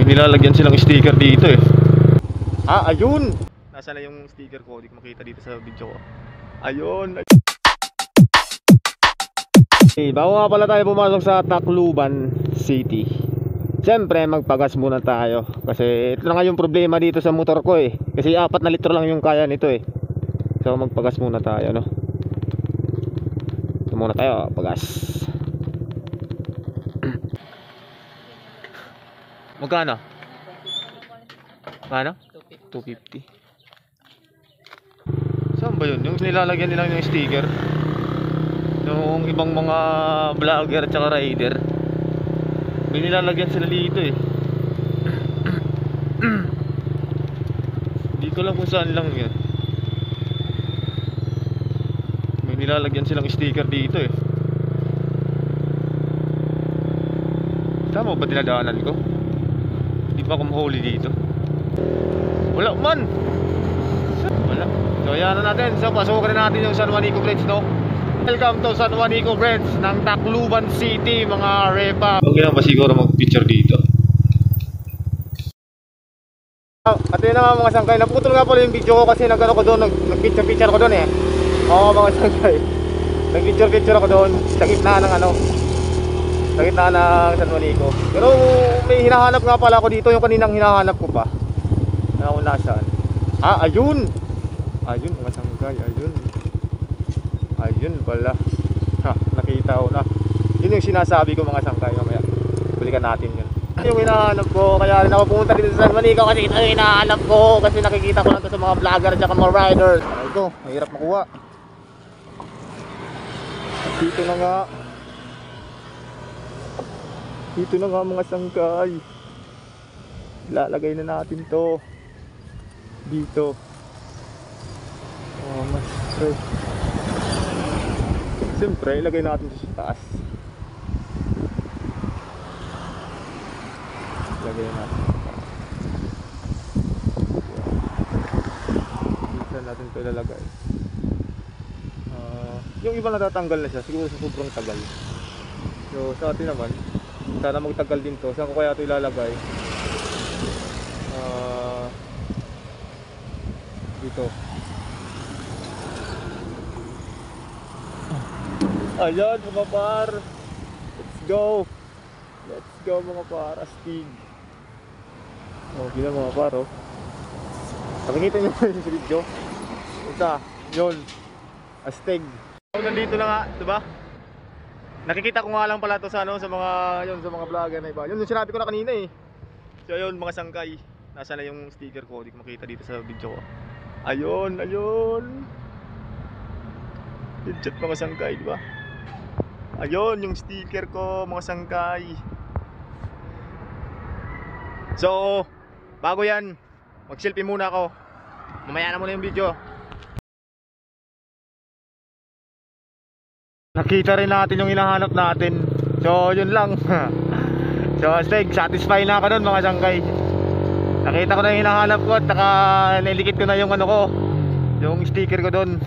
May nilalagyan silang sticker dito eh. Ah, ayun! Nasaan na yung sticker ko? Hindi ko makita dito sa video ko. Ayun! Okay, bago nga pala tayo pumasok sa Tacloban City, siyempre magpagas muna tayo. Kasi ito na nga yung problema dito sa motor ko eh. Kasi 4 na litro lang yung kaya nito eh. So magpagas muna tayo, no? Ito muna tayo, pagas. Magkano? Magkano? 250. Saan ba yun? Yung nilalagyan nila yung sticker yung ibang mga vlogger at saka rider, may nilalagyan sila dito eh. Hindi ko lang kung saan lang yun. May nilalagyan silang sticker dito eh. Tama ba dinadaanan ko? Hindi ba ako mahuli dito? Wala man. Wala. So yan na natin. So pasukin na natin yung San Juanico Bridge, no? Welcome to San Juanico Bridge ng Tacloban City, mga repa. Okay lang ba siguro mag-picture dito? At yun na nga mga sangkay, naputol nga pala yung video ko kasi nag-ano ko doon, nag-picture ko doon eh. Oo mga sangkay, nag-picture ako doon sa gitna ng ano, sa gitna ng San Juanico. Pero may hinahanap nga pala ako dito, yung kaninang hinahanap ko pa. Nakuna saan? Ah, ayun! Ayun mga sangkay, ayun. Ayun pala. Ha, nakita ko na. Yun yung sinasabi ko mga sangkay. Mamaya balikan natin yun. Yung hinahanap ko, kaya rin ako pumunta dito sa San Juanico kasi ito yung hinahanap ko. Kasi nakikita ko lang ito sa mga vlogger at mga riders. Ito, mahirap makuha. Dito na nga. Dito na nga mga sangkay. Ilalagay na natin to dito. Oh, mas fresh. Siyempre, ilagay natin sa taas. Ilagay natin sa taas. Saan natin ito ilalagay? Yung iba natatanggal na siya, siguro sa sobrang tagal. So sa atin naman, sana magtagal din to. Saan ko kaya ito ilalagay? Dito. Ayan mga par. Let's go. Let's go mga par. Astig. Oh, gila mga par oh. Nakikita nyo yung video. Isa, yun. Astig. Nandito na nga, diba? Nakikita ko nga lang pala to sa ano, sa mga yun, sa mga vlogger na iba. Yun yung sinabi ko na kanina eh. So yun mga sangkay. Nasaan na yung sticker ko? Hindi ko makita dito sa video ko. Ayun, ayun. Legit mga sangkay, diba? Ayun yung sticker ko mga sangkay. So bago yan, mag-selfie muna ako. Mamaya na muna yung video. Nakita rin natin yung hinahanap natin. So yun lang. So satisfied na ako nun mga sangkay. Nakita ko na yung hinahanap ko at saka nilikit ko na yung ano ko, yung sticker ko doon.